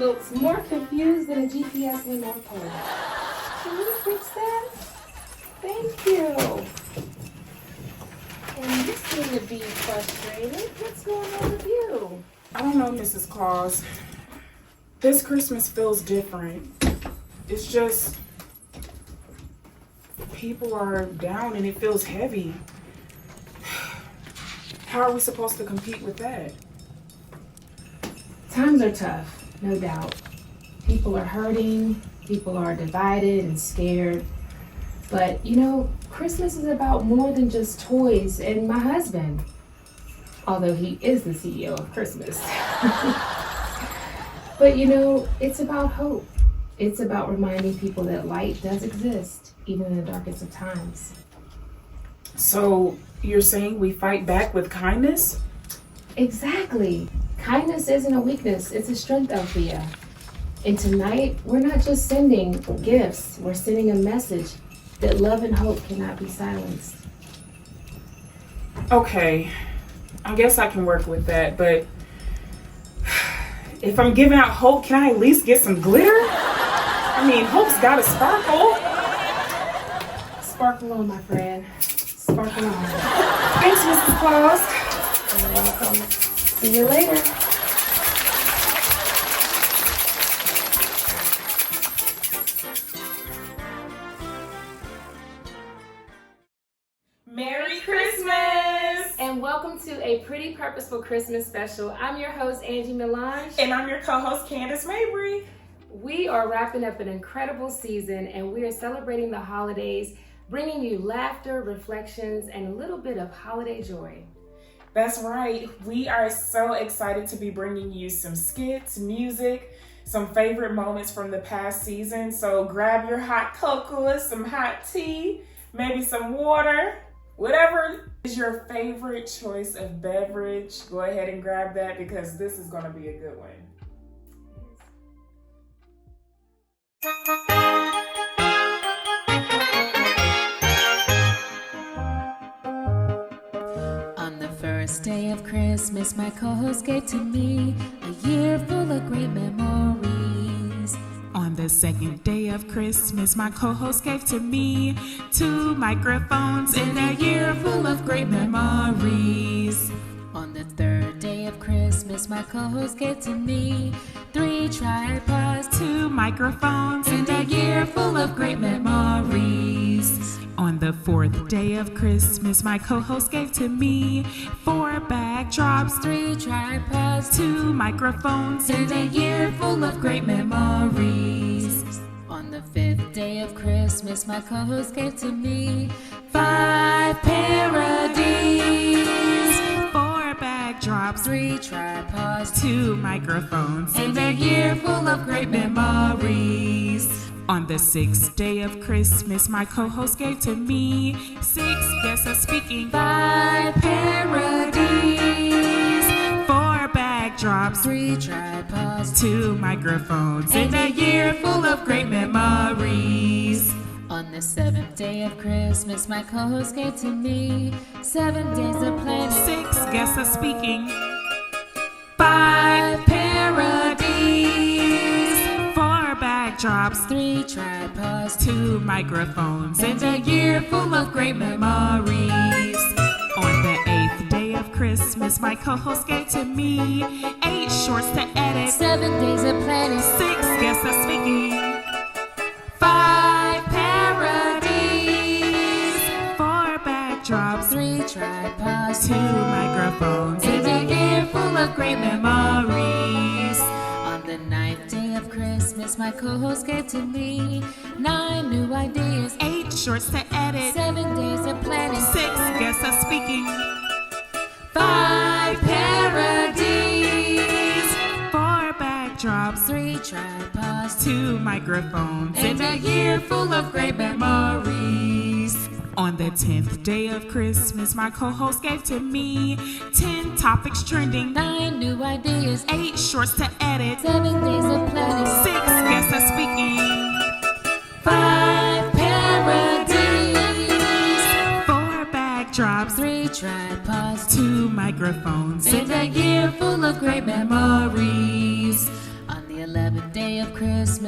looks more confused than a GPS in North Pole. Can you fix that? Thank you. And you seem to be frustrated. What's going on with you? I don't know, Mrs. Claus. This Christmas feels different. It's just people are down and it feels heavy. How are we supposed to compete with that? Times are tough, no doubt. People are hurting, people are divided and scared. But you know, Christmas is about more than just toys and my husband. Although he is the CEO of Christmas. But you know, it's about hope. It's about reminding people that light does exist, even in the darkest of times. So you're saying we fight back with kindness? Exactly. Kindness isn't a weakness, it's a strength, Althea. And tonight, we're not just sending gifts, we're sending a message that love and hope cannot be silenced. Okay, I guess I can work with that, but if I'm giving out hope, can I at least get some glitter? I mean, hope's gotta sparkle. Sparkle on, my friend. Sparkle on. Thanks, Mrs. Claus. You're welcome. See you later. Merry Christmas! And welcome to a Pretty Purposeful Christmas special. I'm your host, Angee Melange. And I'm your co-host, Candace Mabry. We are wrapping up an incredible season and we are celebrating the holidays, bringing you laughter, reflections, and a little bit of holiday joy. That's right. We are so excited to be bringing you some skits, music, some favorite moments from the past season. So grab your hot cocoa, some hot tea, maybe some water, whatever is your favorite choice of beverage. Go ahead and grab that because this is going to be a good one. First day of Christmas, my co-host gave to me a year full of great memories. On the second day of Christmas, my co-host gave to me 2 microphones and a year full of great memories. On the third day of Christmas, my co-host gave to me 3 tripods, 2 microphones and a year full of great memories. On the fourth day of Christmas, my co-host gave to me 4 backdrops, 3 tripods, 2 microphones, and a year full of great memories. On the fifth day of Christmas, my co-host gave to me 5 parodies, 4 backdrops, 3 tripods, 2 microphones, and a year full of great memories. On the sixth day of Christmas, my co-host gave to me 6 guests of speaking, 5 parodies, 4 backdrops, 3 tripods, 2 microphones, and a year full of great memories. On the seventh day of Christmas, my co-host gave to me 7 days of planning, 6 guests of speaking, 5 parodies, 4 backdrops, 3 tripods, 2 microphones, and a year full of great memories. On the 8th day of Christmas, my co-host gave to me 8 shorts to edit, 7 days of planning, 6 guests of speaking, 5 parodies, 4 backdrops, 3 tripods, 2 microphones, and a year full of great memories. On the 9th day of Christmas, my co-host gave to me 9 new ideas, 8 shorts to edit, 7 days of planning, 6 guests of speaking, 5 parodies, 4 backdrops, 3 tripods, 2 microphones, and a year full of great memories. On the 10th day of Christmas, my co-host gave to me 10 topics trending, 9 new ideas, 8 shorts to edit, 7 days of planning, 6 guests of speaking, 5 parodies, 4 backdrops, 3 tripods, 2 microphones, and a year full of great memories. On the 11th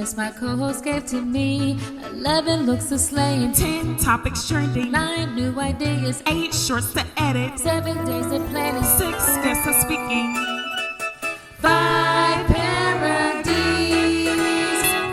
Christmas my co-host gave to me. 11 looks of slaying, 10 topics trending, 9 new ideas, 8 shorts to edit, 7 days of planning, 6 guests of speaking, 5 parodies,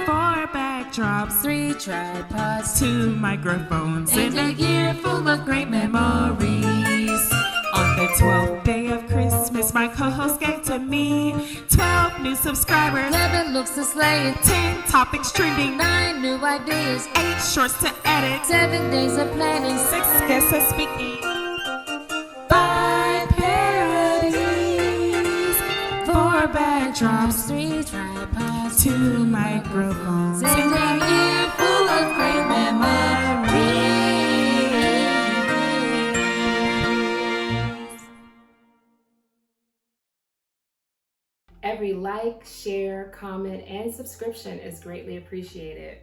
4 backdrops, 3 tripods, 2 microphones, and a year full of great memories. On the 12th day of Christmas, my co-host gave to me 12 new subscribers, 11 looks of slaying, 10 topics trending, 9 new ideas, 8 shorts to edit, 7 days of planning, 6 guests of speaking, 5 parodies, 4 backdrops, 3 tripods, 2 microphones, and a year full of great memories. Every like, share, comment, and subscription is greatly appreciated.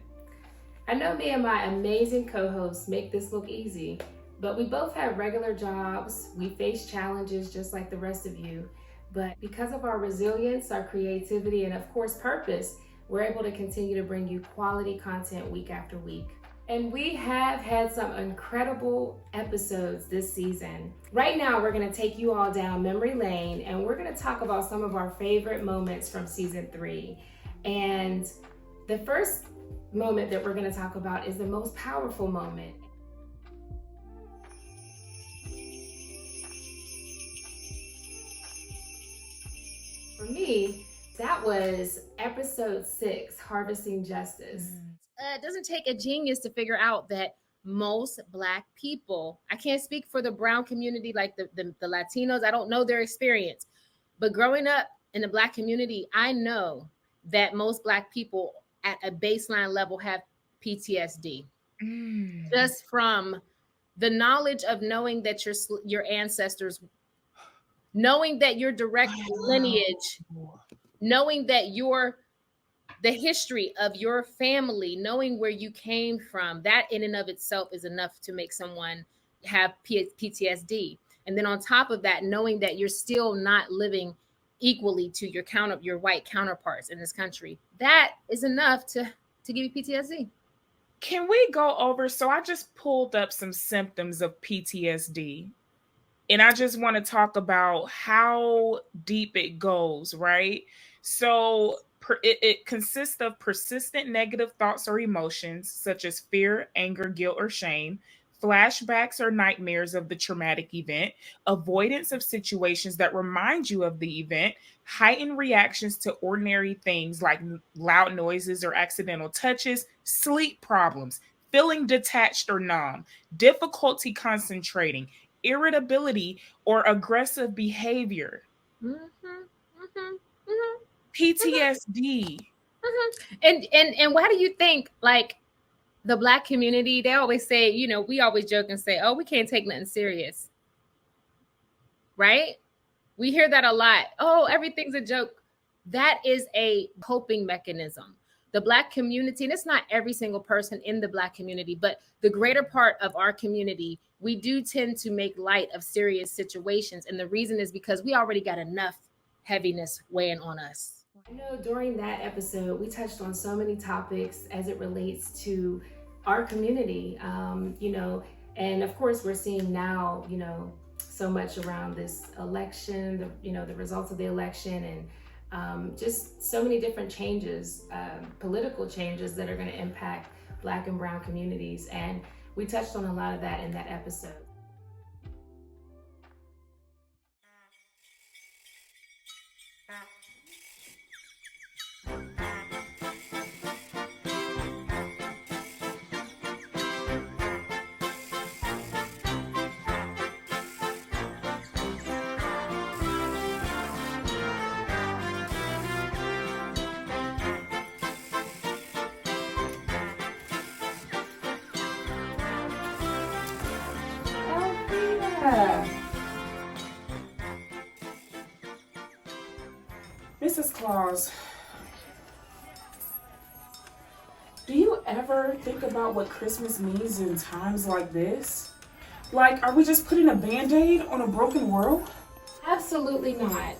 I know me and my amazing co-hosts make this look easy, but we both have regular jobs. We face challenges just like the rest of you. But because of our resilience, our creativity, and of course purpose, we're able to continue to bring you quality content week after week. And we have had some incredible episodes this season. Right now, we're gonna take you all down memory lane and we're gonna talk about some of our favorite moments from season 3. And the first moment that we're gonna talk about is the most powerful moment. For me, that was episode 6, Harvesting Justice. It doesn't take a genius to figure out that most Black people, I can't speak for the brown community like the Latinos, I don't know their experience, but growing up in the Black community, I know that most Black people at a baseline level have PTSD. Just from the knowledge of knowing that your ancestors, knowing that your direct lineage, knowing that the history of your family, knowing where you came from, that in and of itself is enough to make someone have PTSD. And then on top of that, knowing that you're still not living equally to your white counterparts in this country, that is enough to give you PTSD. Can we go over? So I just pulled up some symptoms of PTSD, and I just want to talk about how deep it goes, right? So it consists of persistent negative thoughts or emotions such as fear, anger, guilt, or shame, flashbacks or nightmares of the traumatic event, avoidance of situations that remind you of the event, heightened reactions to ordinary things like loud noises or accidental touches, sleep problems, feeling detached or numb, difficulty concentrating, irritability or aggressive behavior. PTSD. And why do you think, like, the Black community, they always say, we always joke and say, oh, we can't take nothing serious, right? We hear that a lot. Oh, everything's a joke. That is a coping mechanism. The Black community, and it's not every single person in the Black community, but the greater part of our community, we do tend to make light of serious situations. And the reason is because we already got enough heaviness weighing on us. I know during that episode, we touched on so many topics as it relates to our community, and of course we're seeing now, so much around this election, the results of the election, and just so many different changes, political changes that are going to impact Black and brown communities. And we touched on a lot of that in that episode. Mrs. Claus, do you ever think about what Christmas means in times like this? Like, are we just putting a Band-Aid on a broken world? Absolutely not.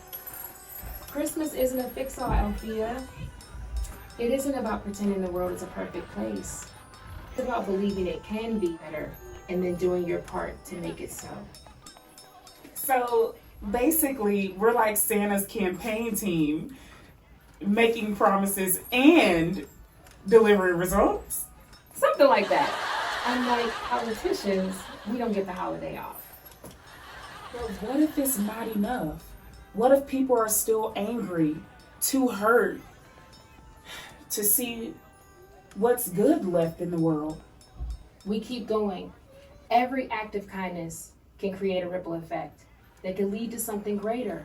Christmas isn't a fix-all, Althea. It isn't about pretending the world is a perfect place. It's about believing it can be better and then doing your part to make it so. So basically, we're like Santa's campaign team, making promises and delivering results. Something like that. Unlike politicians, we don't get the holiday off. But what if it's not enough? What if people are still angry, too hurt to see what's good left in the world? We keep going. Every act of kindness can create a ripple effect that can lead to something greater.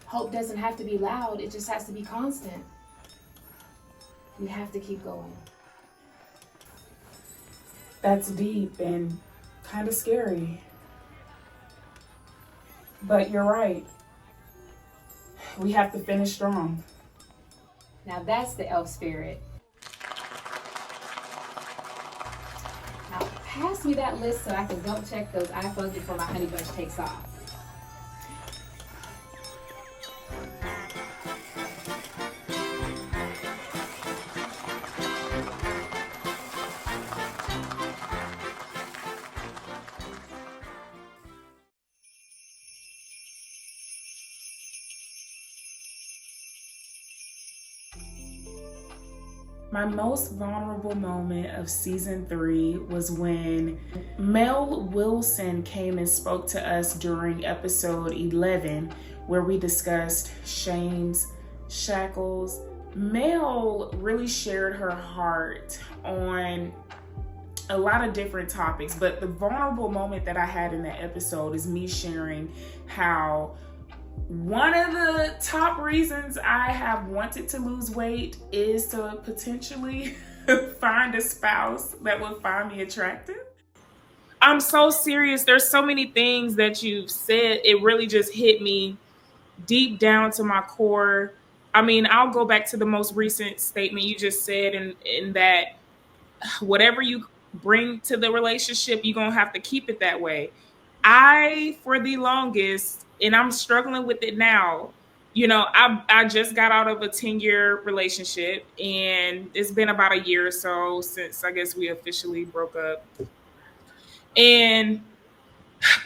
Hope doesn't have to be loud, it just has to be constant. We have to keep going. That's deep and kind of scary. But you're right. We have to finish strong. Now that's the elf spirit. Now pass me that list so I can double check those iPhones before my honey bunch takes off. My most vulnerable moment of season 3 was when Mel Wilson came and spoke to us during episode 11, where we discussed shames, shackles. Mel really shared her heart on a lot of different topics, but the vulnerable moment that I had in that episode is me sharing how one of the top reasons I have wanted to lose weight is to potentially find a spouse that would find me attractive. I'm so serious. There's so many things that you've said. It really just hit me deep down to my core. I mean, I'll go back to the most recent statement you just said in that whatever you bring to the relationship, you're going to have to keep it that way. For the longest, and I'm struggling with it now, I just got out of a 10-year relationship, and it's been about a year or so since I guess we officially broke up. And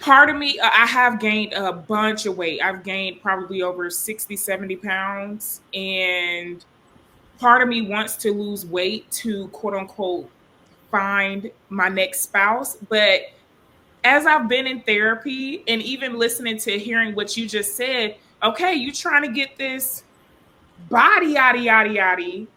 part of me, I have gained a bunch of weight. I've gained probably over 60, 70 pounds. And part of me wants to lose weight to quote unquote find my next spouse. But as I've been in therapy and even listening to hearing what you just said, okay, you trying to get this body yada yada yada.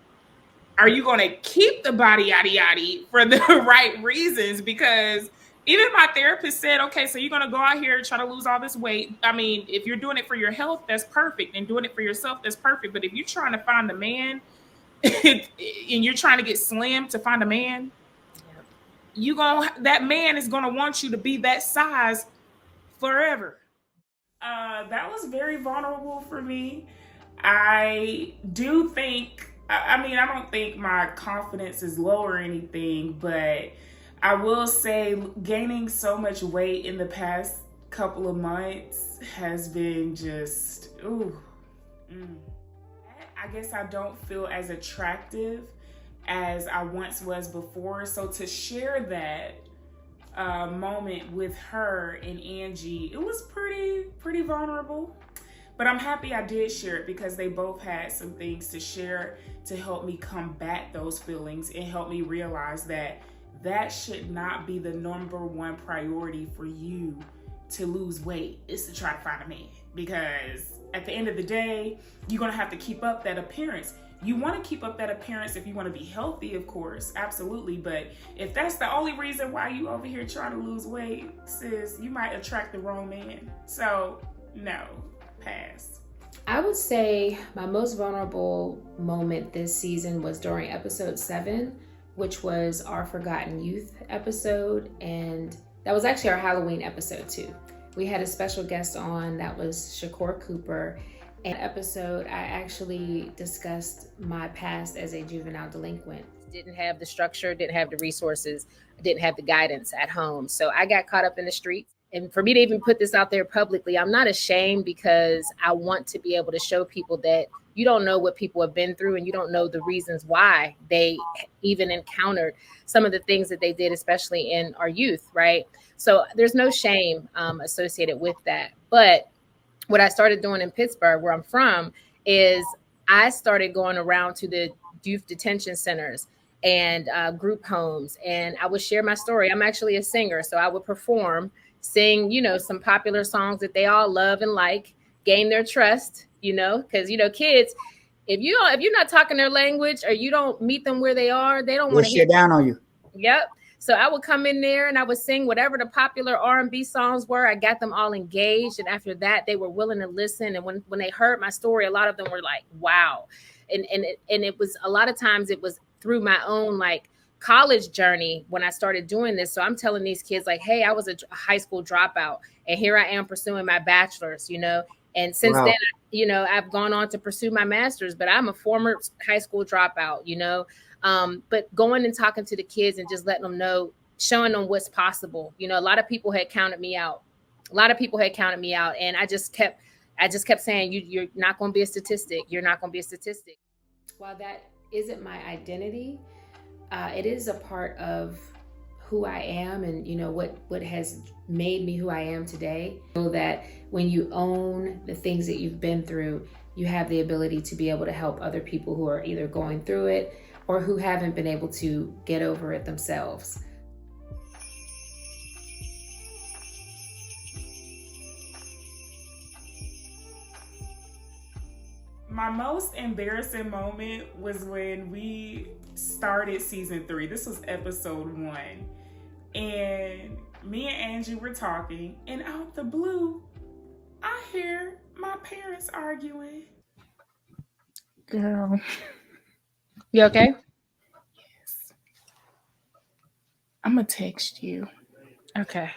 Are you going to keep the body yada yada for the right reasons? Because even my therapist said, okay, so you're going to go out here and try to lose all this weight. I mean, if you're doing it for your health, that's perfect. And doing it for yourself, that's perfect. But if you're trying to find a man and you're trying to get slim to find a man, that man is gonna want you to be that size forever. That was very vulnerable for me. I do think, I don't think my confidence is low or anything, but I will say gaining so much weight in the past couple of months has been just, I guess I don't feel as attractive as I once was before. So to share that moment with her and Angee, it was pretty vulnerable. But I'm happy I did share it because they both had some things to share to help me combat those feelings and help me realize that should not be the number one priority for you to lose weight, is to try to find a man. Because at the end of the day, you're going to have to keep up that appearance. You want to keep up that appearance if you want to be healthy, of course, absolutely. But if that's the only reason why you over here trying to lose weight, sis, you might attract the wrong man. So, no, pass. I would say my most vulnerable moment this season was during episode 7, which was our Forgotten Youth episode. And that was actually our Halloween episode too. We had a special guest on, that was Shakur Cooper. In that episode, I actually discussed my past as a juvenile delinquent. Didn't have the structure, didn't have the resources, didn't have the guidance at home. So I got caught up in the streets. and for me to even put this out there publicly, I'm not ashamed, because I want to be able to show people that you don't know what people have been through, and you don't know the reasons why they even encountered some of the things that they did, especially in our youth, right? So there's no shame associated with that. But what I started doing in Pittsburgh, where I'm from, is I started going around to the youth detention centers and group homes, and I would share my story. I'm actually a singer, so I would perform, sing, some popular songs that they all love and like, gain their trust, because kids, if you're not talking their language, or you don't meet them where they are, they don't want to shit down on you. Yep. So I would come in there and I would sing whatever the popular R&B songs were. I got them all engaged, and after that, they were willing to listen. And when they heard my story, a lot of them were like, "Wow!" And it was, a lot of times it was through my own like college journey when I started doing this. So I'm telling these kids like, "Hey, I was a high school dropout, and here I am pursuing my bachelor's." And since then, I've gone on to pursue my master's, but I'm a former high school dropout. But going and talking to the kids and just letting them know, showing them what's possible. A lot of people had counted me out. And I just kept saying, you're not going to be a statistic. You're not going to be a statistic. While that isn't my identity, it is a part of who I am, and what has made me who I am today. So that when you own the things that you've been through, you have the ability to be able to help other people who are either going through it or who haven't been able to get over it themselves. My most embarrassing moment was when we started season 3. This was episode 1. And me and Angee were talking, and out the blue, I hear my parents arguing. Girl. You okay? Yes. I'm gonna text you. Okay.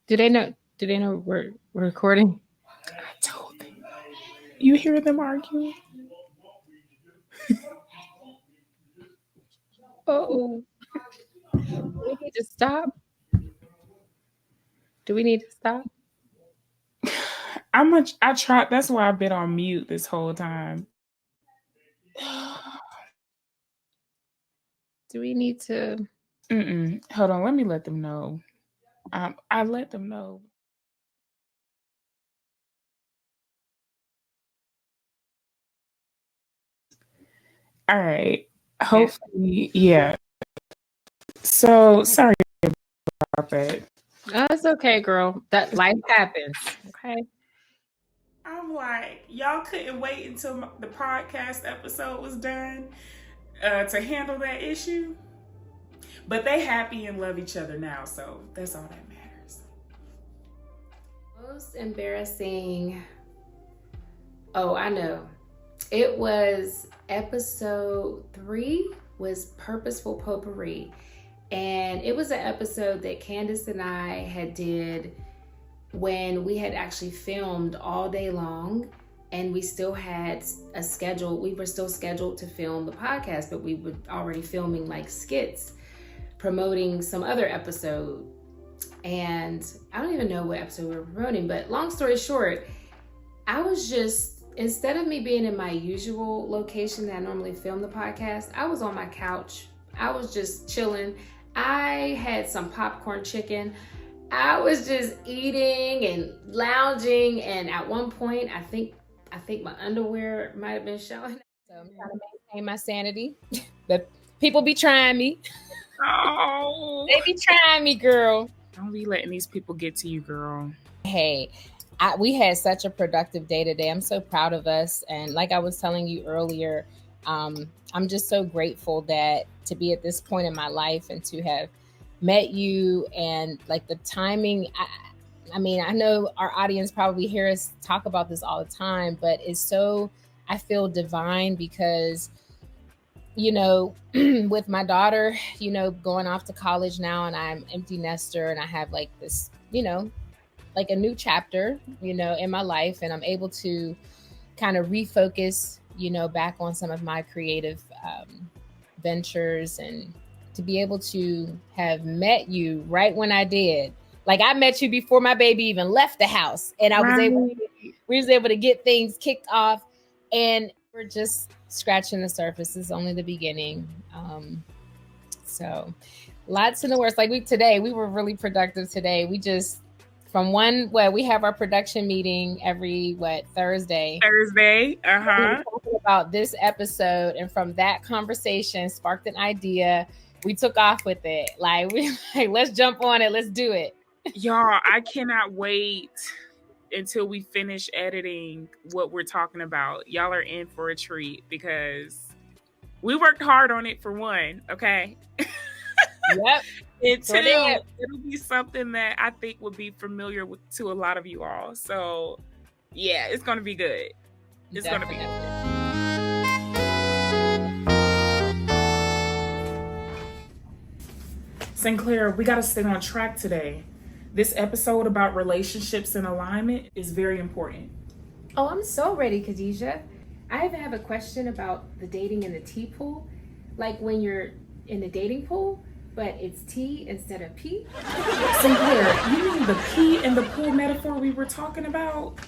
Do they know we're recording? I told them. You hear them arguing? Oh. Do we need to stop? Do we need to stop? I tried. That's why I've been on mute this whole time. Do we need to? Hold on. Let me let them know. I let them know. All right. Hopefully, yeah. So sorry about that. Oh, it's okay, girl. That life happens. Okay. I'm like, y'all couldn't wait until the podcast episode was done to handle that issue. But they happy and love each other now, so that's all that matters. Most embarrassing. Oh, I know. It was episode 3 was Purposeful Potpourri. And it was an episode that Candace and I had did when we had actually filmed all day long, and we still had a schedule. We were still scheduled to film the podcast, but we were already filming like skits, promoting some other episode. And I don't even know what episode we were promoting, but long story short, I was just, instead of me being in my usual location that I normally film the podcast, I was on my couch. I was just chilling. I had some popcorn chicken. I was just eating and lounging, and at one point, I think my underwear might have been showing. So I'm trying to maintain my sanity. But people be trying me. Oh, They be trying me, girl. don't be letting these people get to you, girl. Hey, we had such a productive day today. I'm so proud of us. And like I was telling you earlier, I'm just so grateful that to be at this point in my life and to have met you, and like the timing. I mean, I know our audience probably hear us talk about this all the time, but it's so, I feel divine because, with my daughter, going off to college now, and I'm empty nester, and I have like this, like a new chapter, in my life, and I'm able to kind of refocus, back on some of my creative ventures, and to be able to have met you right when I did, Like I met you before my baby even left the house, and we was able to get things kicked off, and we're just scratching the surface. It's only the beginning. So lots in the works. Like we were really productive today. We just we have our production meeting every Thursday. Thursday. We were talking about this episode, and from that conversation sparked an idea. We took off with it. Let's jump on it. Let's do it. Y'all, I cannot wait until we finish editing what we're talking about. Y'all are in for a treat because we worked hard on it for one, okay? Yep. It'll be something that I think would be familiar to a lot of you all. So, yeah, it's going to be good. It's going to be good. Sinclair, we got to stay on track today. This episode about relationships and alignment is very important. Oh, I'm so ready, Khadijah. I even have a question about the dating in the T pool. Like when you're in the dating pool, but it's T instead of P. Sinclair, you mean the P in the pool metaphor we were talking about?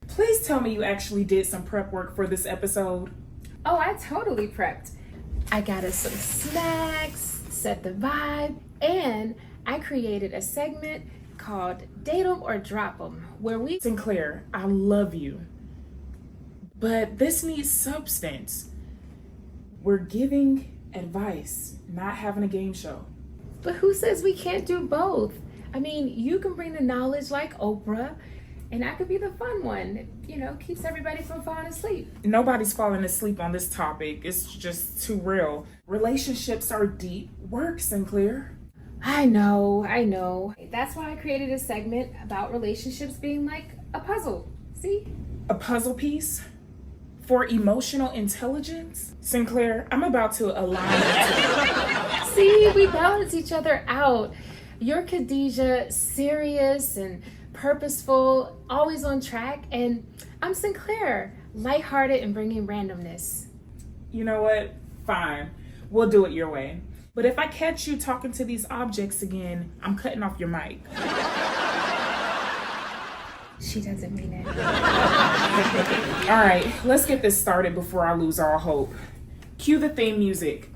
Please tell me you actually did some prep work for this episode. Oh, I totally prepped. I got us some snacks, set the vibe, and I created a segment called Date 'em or Drop 'em, where we... Sinclair, I love you, but this needs substance. We're giving advice, not having a game show. But who says we can't do both? I mean, you can bring the knowledge like Oprah, and I could be the fun one. Keeps everybody from falling asleep. Nobody's falling asleep on this topic. It's just too real. Relationships are deep work, Sinclair. I know. That's why I created a segment about relationships being like a puzzle. See? A puzzle piece? For emotional intelligence? Sinclair, I'm about to align. See, we balance each other out. You're Khadijah, serious and purposeful, always on track, and I'm Sinclair, lighthearted and bringing randomness. You know what? Fine. We'll do it your way. But if I catch you talking to these objects again, I'm cutting off your mic. She doesn't mean it. All right, let's get this started before I lose all hope. Cue the theme music.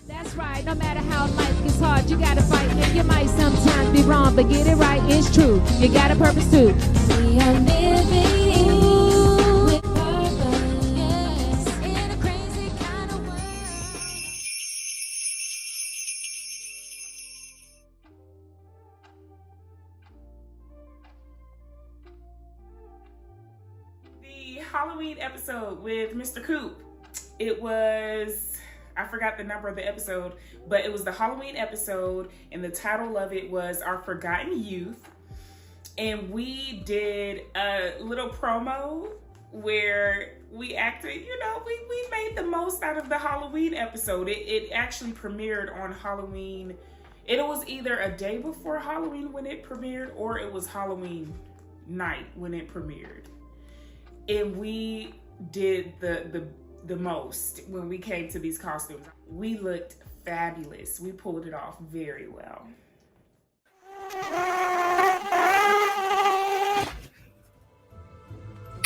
That's right, no matter how life gets hard, you gotta fight. And you might sometimes be wrong, but get it right, it's true. You got a purpose too. We are living with purpose in a crazy kind of world. The Halloween episode with Mr. Coop. It was, I forgot the number of the episode, but it was the Halloween episode, and the title of it was Our Forgotten Youth. And we did a little promo where we acted, we made the most out of the Halloween episode. It actually premiered on Halloween. It was either a day before Halloween when it premiered, or it was Halloween night when it premiered. And we did the most when we came to these costumes. We looked fabulous. We pulled it off very well.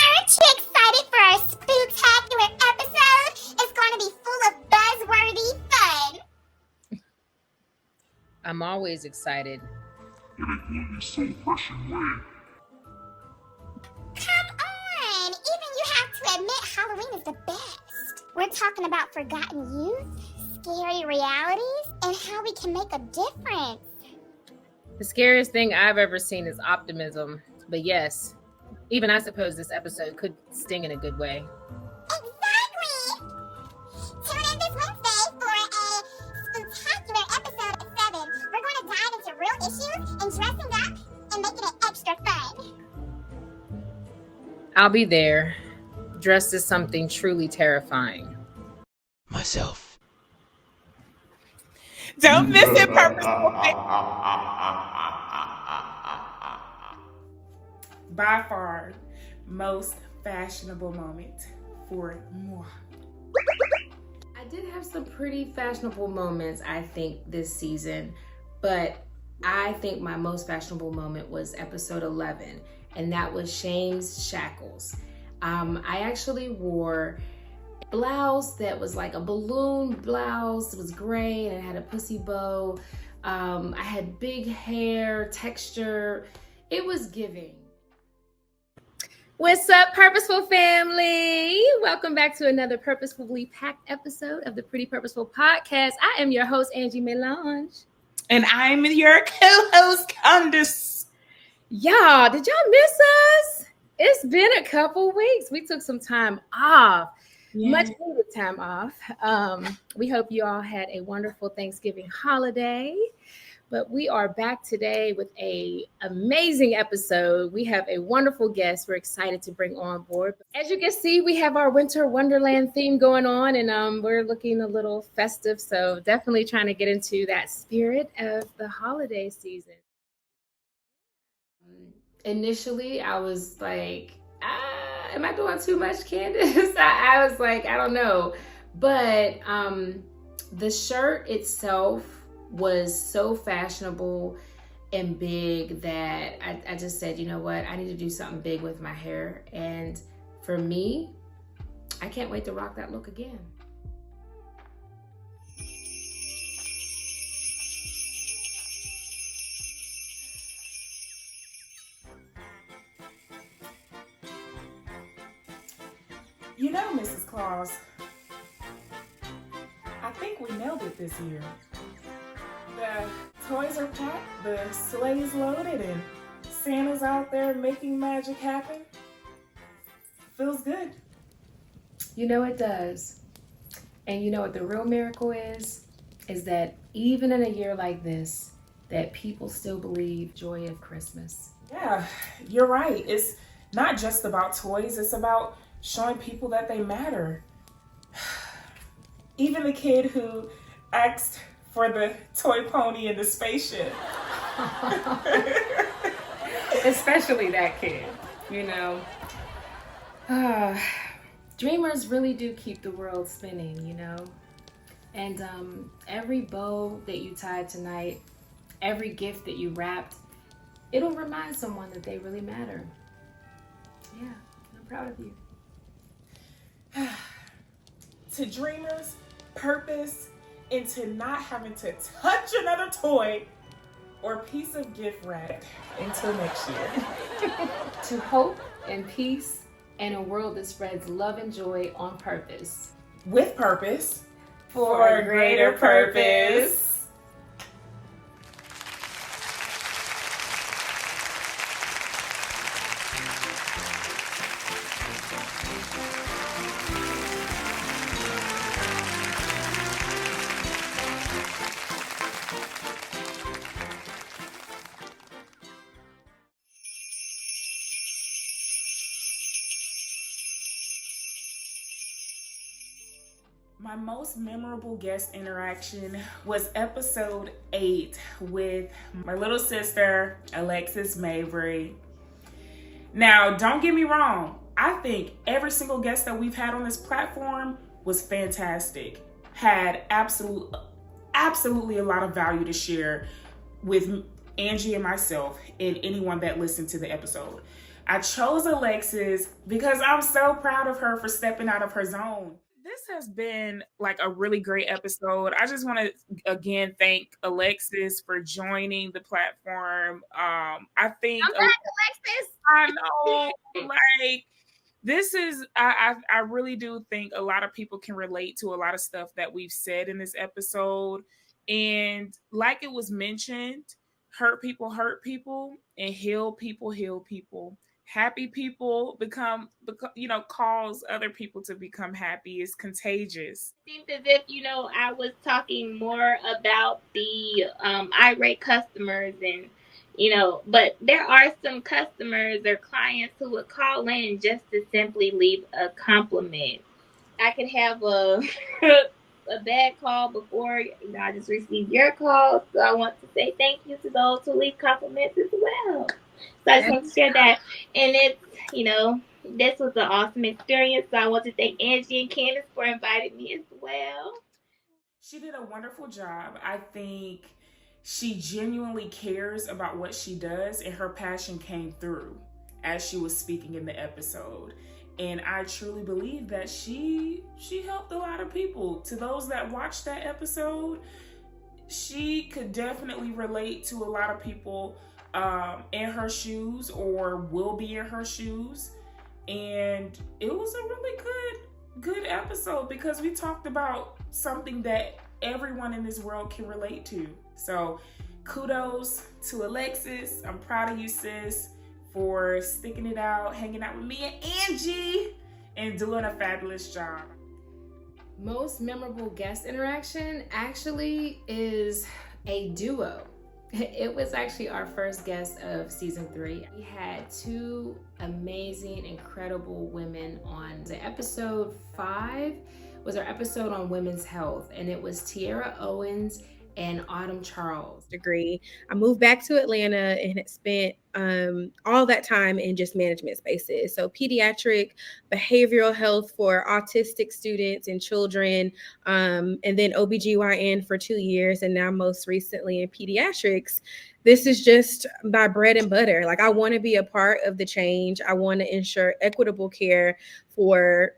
Aren't you excited for our spooktacular episode? It's going to be full of buzzworthy fun. I'm always excited. Come on! Even you have to admit Halloween is the best. We're talking about forgotten youth, scary realities, and how we can make a difference. The scariest thing I've ever seen is optimism. But yes, even I suppose this episode could sting in a good way. Exactly! Tune in this Wednesday for a spooktacular episode at 7. We're going to dive into real issues and dressing up and making it extra fun. I'll be there, dressed as something truly terrifying. Myself. Don't miss it, Purposeful. By far, most fashionable moment for moi. I did have some pretty fashionable moments, I think, this season, but I think my most fashionable moment was episode 11, and that was Shame's Shackles. I actually wore a blouse that was like a balloon blouse. It was gray and it had a pussy bow. I had big hair, texture. It was giving. What's up, Purposeful family? Welcome back to another purposefully packed episode of the Pretty Purposeful Podcast. I am your host, Angee Melange. And I'm your co-host, Candace. Y'all, did y'all miss us? It's been a couple weeks. We took some time off, much needed time off. We hope you all had a wonderful Thanksgiving holiday. But we are back today with an amazing episode. We have a wonderful guest we're excited to bring on board. As you can see, we have our Winter Wonderland theme going on, and we're looking a little festive. So definitely trying to get into that spirit of the holiday season. Initially, I was like, am I doing too much, Candace? I was like, I don't know. But the shirt itself was so fashionable and big that I just said, you know what, I need to do something big with my hair. And for me, I can't wait to rock that look again. You know, Mrs. Claus, I think we nailed it this year. The toys are packed, the sleigh's loaded, and Santa's out there making magic happen. Feels good. You know it does. And you know what the real miracle is? Is that even in a year like this, that people still believe joy of Christmas. Yeah, you're right. It's not just about toys, it's about showing people that they matter. Even the kid who asked for the toy pony and the spaceship. Especially that kid, you know. Dreamers really do keep the world spinning, you know. And every bow that you tied tonight, every gift that you wrapped, it'll remind someone that they really matter. Yeah, I'm proud of you. To dreamers, purpose, into not having to touch another toy or piece of gift wrap until next year. To hope and peace and a world that spreads love and joy on purpose. With purpose, for a greater purpose. My most memorable guest interaction was episode 8 with my little sister, Alexis Mabry. Now, don't get me wrong. I think every single guest that we've had on this platform was fantastic. Had absolutely a lot of value to share with Angee and myself and anyone that listened to the episode. I chose Alexis because I'm so proud of her for stepping out of her zone. This has been like a really great episode. I just want to again thank Alexis for joining the platform. I think I'm back, Alexis. I know, like this is I really do think a lot of people can relate to a lot of stuff that we've said in this episode. And like it was mentioned, hurt people, and heal people. Happy people become, cause other people to become happy. It's contagious. Seems as if, I was talking more about the irate customers and, but there are some customers or clients who would call in just to simply leave a compliment. I could have a bad call before, I just received your call. So I want to say thank you to those who leave compliments as well. So I just want to share that. And it's, this was an awesome experience. So I want to thank Angee and Candace for inviting me as well. She did a wonderful job. I think she genuinely cares about what she does, and her passion came through as she was speaking in the episode. And I truly believe that she helped a lot of people. To those that watched that episode, she could definitely relate to a lot of people in her shoes, or will be in her shoes. And it was a really good episode, because we talked about something that everyone in this world can relate to. So kudos to Alexis. I'm proud of you, sis, for sticking it out, hanging out with me and Angee, and doing a fabulous job. Most memorable guest interaction actually is a duo. It was actually our first guest of season 3. We had 2 amazing, incredible women on. The episode 5 was our episode on women's health, and it was Tiara Owens and Autumn Charles. Degree. I moved back to Atlanta and had spent all that time in just management spaces. So pediatric behavioral health for autistic students and children, and then OBGYN for 2 years, and now most recently in pediatrics. This is just my bread and butter. Like, I want to be a part of the change. I want to ensure equitable care for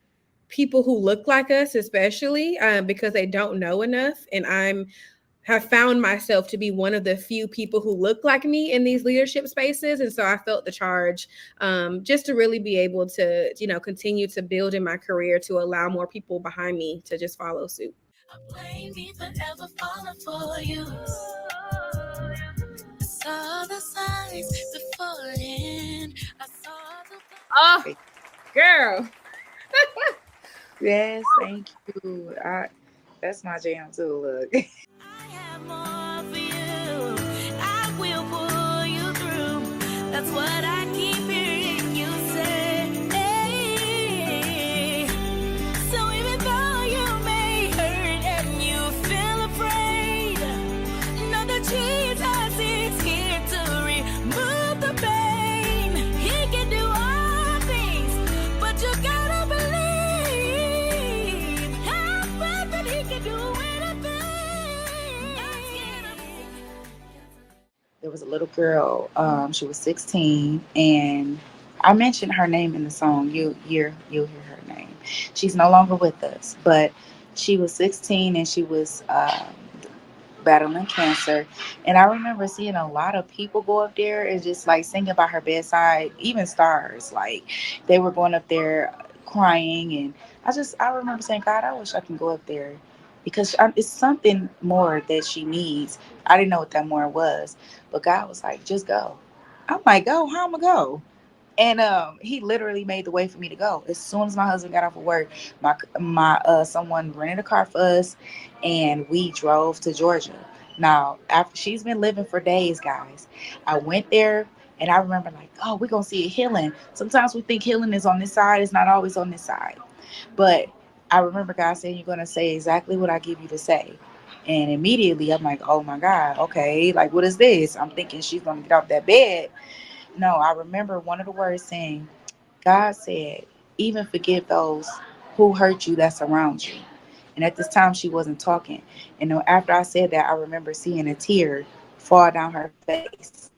people who look like us, especially because they don't know enough. And have found myself to be one of the few people who look like me in these leadership spaces. And so I felt the charge just to really be able to, continue to build in my career, to allow more people behind me to just follow suit. Blame me forever falling for you. I saw the signs beforehand. I saw the... Oh, girl. Yes, thank you. That's my jam too, look. More for you. I will pull you through. That's what I keep hearing you say. So even though you may hurt and you feel afraid, know that Jesus is here to remove the pain. He can do all things, but you gotta believe. Have faith that he can do anything. There was a little girl, she was 16, and I mentioned her name in the song. You'll hear her name. She's no longer with us, but she was 16 and she was battling cancer. And I remember seeing a lot of people go up there and just like singing by her bedside, even stars. Like, they were going up there crying, and I remember saying, God, I wish I can go up there, because it's something more that she needs. I didn't know what that more was, but God was like, just go. I'm like, go? How am I go? And he literally made the way for me to go. As soon as my husband got off of work, my someone rented a car for us, and we drove to Georgia. Now, after she's been living for days, guys, I went there, and I remember like, oh, we're going to see a healing. Sometimes we think healing is on this side. It's not always on this side. But I remember God saying, you're going to say exactly what I give you to say. And immediately I'm like, oh my God, okay, like, what is this? I'm thinking she's going to get off that bed. No, I remember one of the words saying, God said, even forgive those who hurt you that's around you. And at this time, she wasn't talking. And after I said that, I remember seeing a tear fall down her face.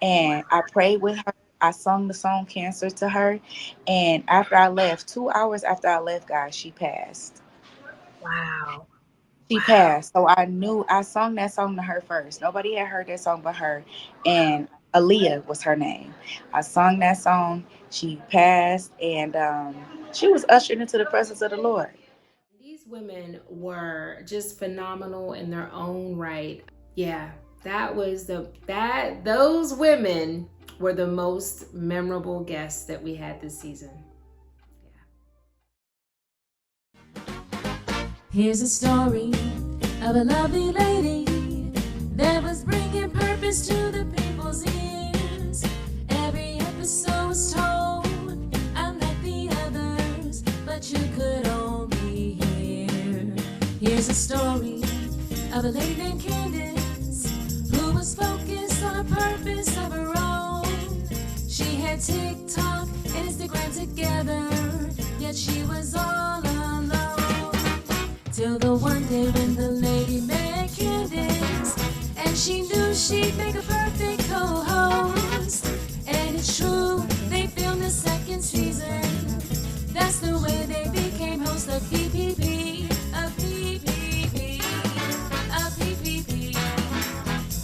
And I prayed with her. I sung the song Cancer to her. And after I left, 2 hours after I left, guys, she passed. Wow. She passed. So I knew I sung that song to her first. Nobody had heard that song but her. And Aaliyah was her name. I sung that song. She passed. And she was ushered into the presence of the Lord. These women were just phenomenal in their own right. Yeah, those women were the most memorable guests that we had this season. Here's a story of a lovely lady that was bringing purpose to the people's ears. Every episode was told, unlike the others, but you could only hear. Here's a story of a lady named Candace who was focused on a purpose of her own. She had TikTok and Instagram together, yet she was all alone. Till the one day when the lady met Candace, and she knew host of PPP, a PPP, a PPP.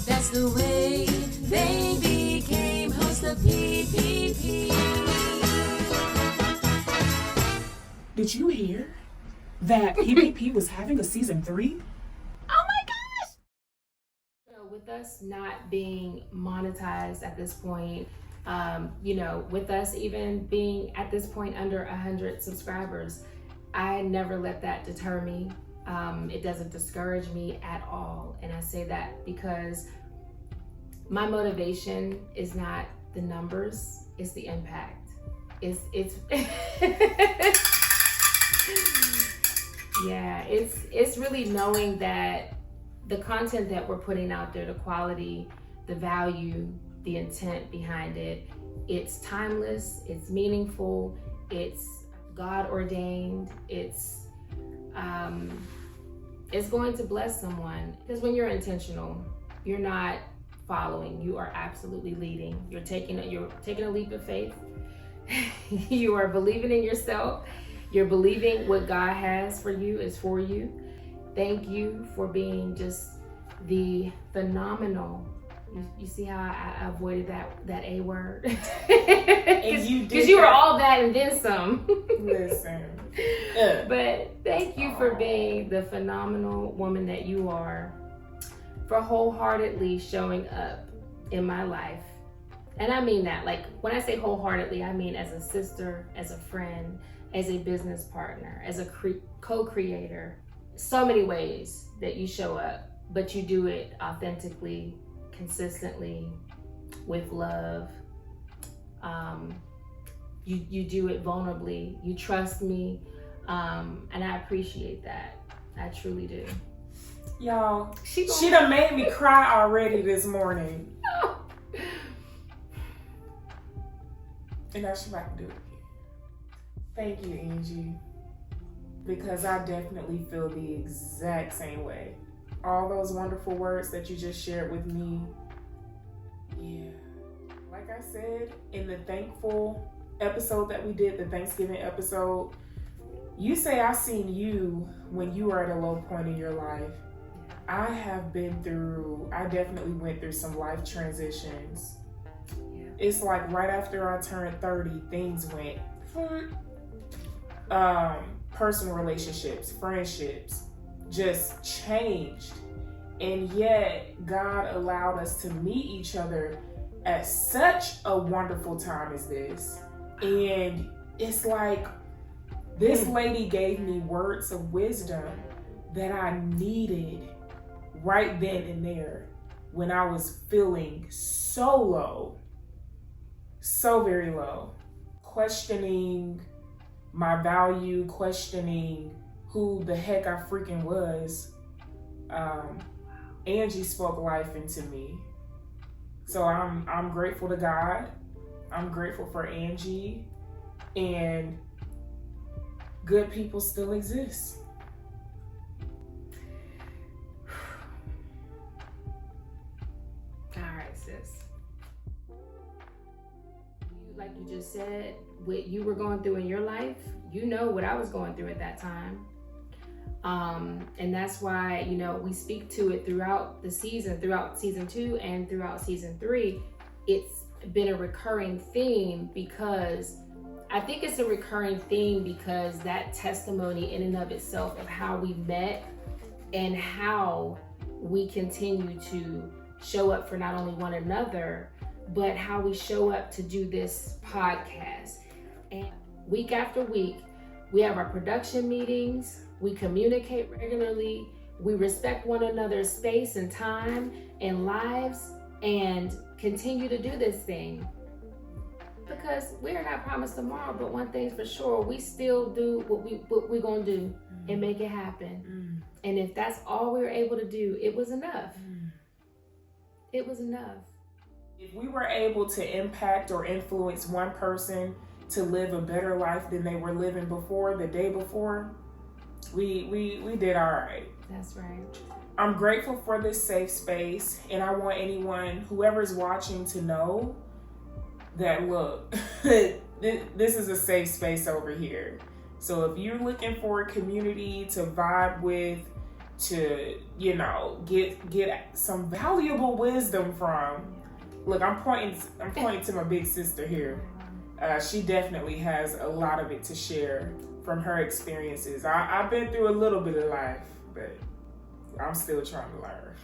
That's the way they became host of PPP. Did you hear that PPP was having a season 3? With us not being monetized at this point, with us even being at this point under 100 subscribers, I never let that deter me. It doesn't discourage me at all. And I say that because my motivation is not the numbers, it's the impact. It's yeah, it's really knowing that the content that we're putting out there, the quality, the value, the intent behind it, it's timeless, it's meaningful, it's God ordained, it's going to bless someone. Because when you're intentional, you're not following, you are absolutely leading. You're taking a leap of faith. You are believing in yourself. You're believing what God has for you is for you. Thank you for being just the phenomenal. You see how I avoided that A word? And you did, because you were all that and then some. Listen. But thank you for being the phenomenal woman that you are, for wholeheartedly showing up in my life. And I mean that, like, when I say wholeheartedly, I mean as a sister, as a friend, as a business partner, as a co-creator. So many ways that you show up, but you do it authentically, consistently, with love. You do it vulnerably. You trust me, and I appreciate that. I truly do. Y'all, she done made me cry already this morning. And now she about to do it. Thank you, Angee. Because I definitely feel the exact same way. All those wonderful words that you just shared with me. Yeah. Like I said, in the thankful episode that we did, the Thanksgiving episode, you say I seen you when you were at a low point in your life. I definitely went through some life transitions. Yeah. It's like right after I turned 30, things went personal relationships, friendships just changed. And yet God allowed us to meet each other at such a wonderful time as this. And it's like this lady gave me words of wisdom that I needed right then and there when I was feeling so low, so very low, questioning my value, questioning who the heck I freaking was. Angee spoke life into me. So I'm grateful to God. I'm grateful for Angee, and good people still exist. All right, sis. Like you just said, what you were going through in your life, you know what I was going through at that time. And that's why, we speak to it throughout the season, throughout season 2 and throughout season 3. It's been a recurring theme because I think it's a recurring theme because that testimony in and of itself of how we met and how we continue to show up for not only one another, but how we show up to do this podcast. And week after week, we have our production meetings, we communicate regularly, we respect one another's space and time and lives, and continue to do this thing. Because we are not promised tomorrow, but one thing's for sure, we still do what we're gonna do and make it happen. And if that's all we were able to do, it was enough. It was enough. If we were able to impact or influence one person to live a better life than they were living before, the day before, we did all right. That's right. I'm grateful for this safe space, and I want anyone, whoever's watching, to know that, look, this is a safe space over here. So if you're looking for a community to vibe with, to, you know, get some valuable wisdom from, look, I'm pointing to my big sister here. She definitely has a lot of it to share from her experiences. I've been through a little bit of life, but I'm still trying to learn.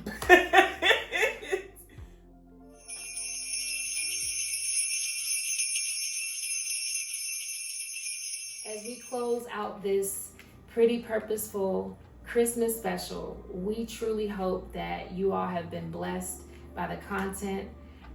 As we close out this Pretty Purposeful Christmas special, we truly hope that you all have been blessed by the content,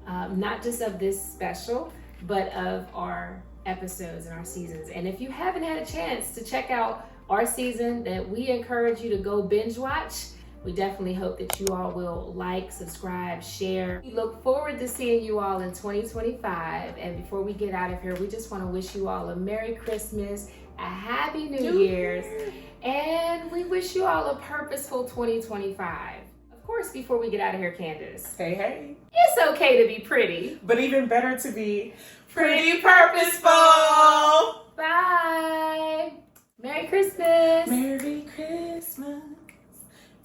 not just of this special, but of our episodes and our seasons. And if you haven't had a chance to check out our season, that we encourage you to go binge watch. We definitely hope that you all will like, subscribe, share. We look forward to seeing you all in 2025. And before we get out of here, we just want to wish you all a Merry Christmas, a Happy New Year's, and we wish you all a purposeful 2025. Of course, before we get out of here, Candace. Hey. It's okay to be pretty, but even better to be pretty purposeful. Bye. Merry Christmas. Merry Christmas.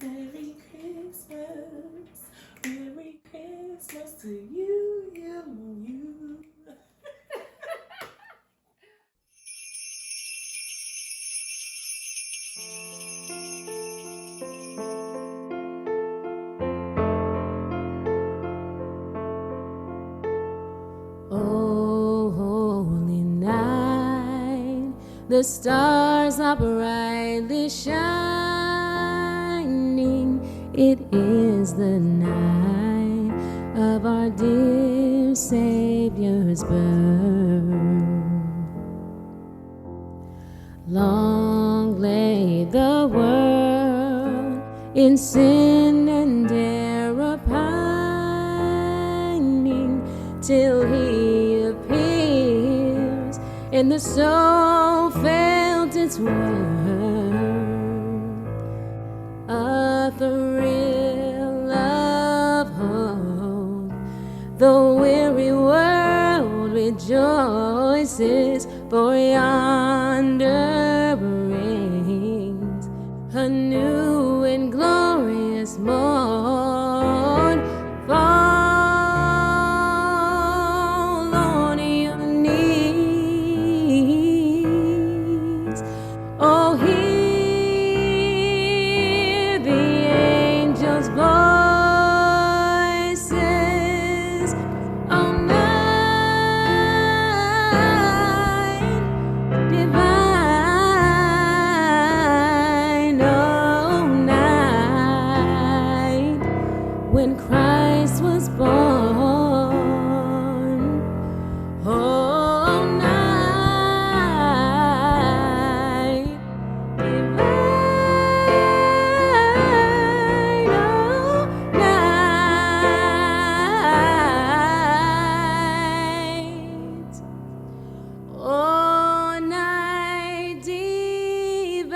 Merry Christmas. Merry Christmas to you, you. Oh, holy night, the stars are brightly shining. It is the night of our dear Savior's birth. Long lay the world in sin and error pining, till he appears and the soul felt its worth. A thrill of hope, the weary world rejoices, for yonder brings a new and glorious morn. Fall on your knees. Oh, hear the angels' voices. Oh, night divine. Oh, night when Christ was born. Oh, night divine. Oh, night. Oh, night divine.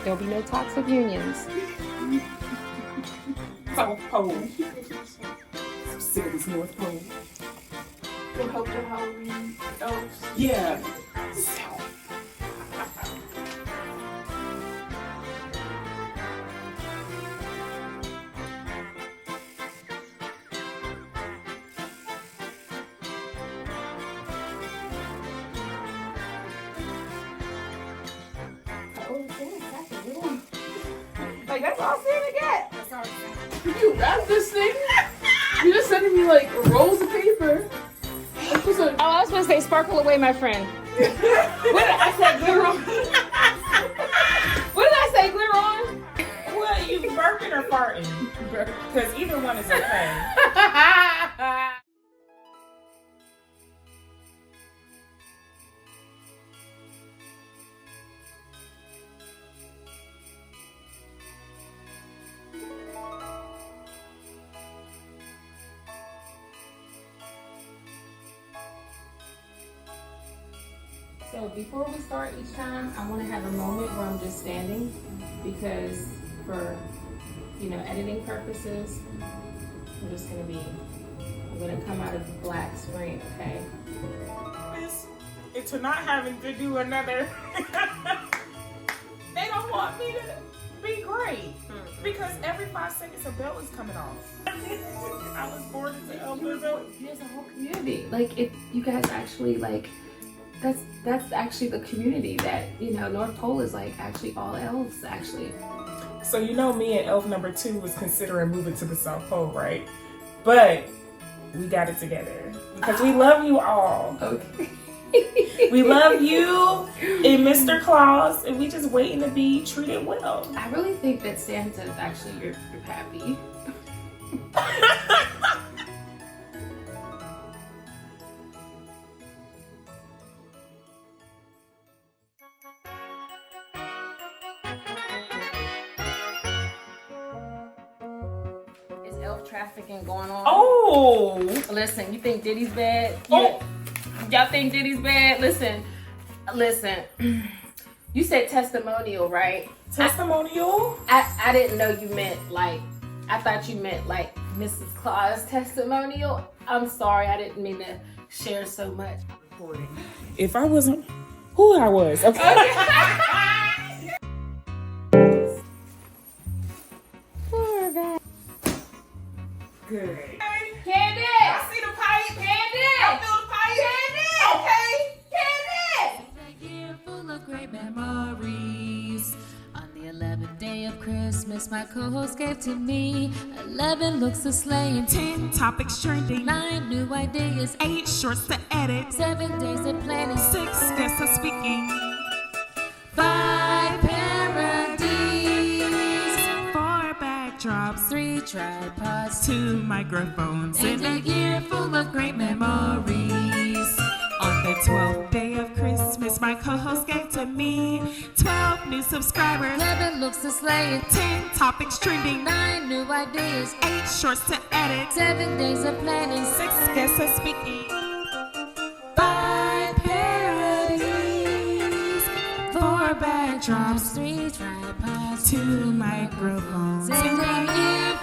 There'll be no toxic unions. South Pole. I'm sick of this North Pole. Will help the Halloween elves. Yeah. Like, that's all Santa get. You wrap this thing? You just sending me like rolls of paper. Oh, I was supposed to say sparkle away, my friend. What did I say? Glitter on? What did I say? Glitter on? What, you burping or farting? Because either one is okay. So before we start each time, I want to have a moment where I'm just standing because for, editing purposes, I'm going to come out of the black screen, okay? Into not having to do another. They don't want me to be great because every 5 seconds a belt is coming off. I was born into elf. There's a whole community. Like, if you guys actually, like, that's actually the community that, North Pole is, like, actually all elves, actually. So, me and elf number 2 was considering moving to the South Pole, right? But we got it together because we love you all. Okay. We love you and Mr. Claus, and we just waiting to be treated well. I really think that Santa is actually your pappy. Is elf trafficking going on? Oh! Listen, you think Diddy's bad? Oh! Y'all think Diddy's bad? Listen. You said testimonial, right? Testimonial? I didn't know you meant I thought you meant Mrs. Claus testimonial. I'm sorry, I didn't mean to share so much. If I wasn't who I was, okay. Good. Candy! I see the pipe. Candy! I feel the pipe. Candy! A year full of great memories. On the 11th day of Christmas, my co-host gave to me 11 looks of slaying, 10 topics trending, 9 new ideas, 8 shorts to edit, 7 days of planning, 6 guests of speaking, 5 parodies, 4 backdrops, 3 tripods, 2 microphones, and a year full of great memories. On the 12th day of Christmas, my co-host gave to me 12 new subscribers, 11 looks of slaying, 10 topics trending, 9 new ideas, 8 shorts to edit, 7 days of planning, 6 guests of speaking, 5 parodies, 4 backdrops, 3 tripods, 2 microphones, and a year